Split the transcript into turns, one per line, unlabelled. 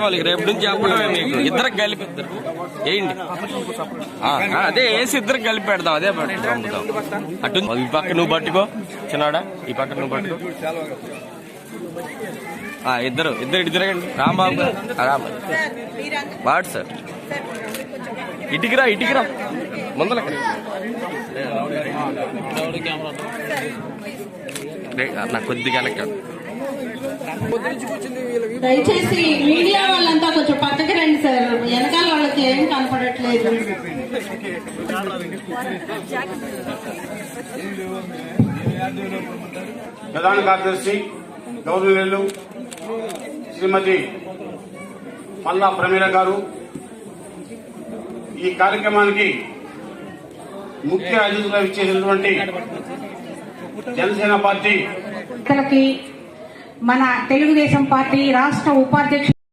వాళ్ళకి రేపు నుంచి చెప్పడమే మీకు ఇద్దరికి కలిపిద్దరు వేయండి. అదే వేసి ఇద్దరికి కలిపి పెడదాం. అదే పంపుతాం. అటు ఈ పక్క నువ్వు పట్టుకో చిన్నాడా, ఈ పక్క నువ్వు పట్టుకో. ఇద్దరు తిరగండి. రాంబాబు వాడు సార్ ఇటుకిరా ముందర నాకు కొద్దిగా
దయచేసి మీడియా వాళ్ళంతా కొంచెం పక్కకి రండి సార్. వెనకాల వాళ్ళకి ఏం కనపడట్లేదు.
ప్రధాన కార్యదర్శి గౌరవనీయులు శ్రీమతి పల్లా ప్రమీల గారు ఈ కార్యక్రమానికి ముఖ్య అతిథిగా ఇచ్చేసినటువంటి జనసేన పార్టీ
మన తెలుగుదేశం పార్టీ రాష్ట్ర ఉపాధ్యక్షులు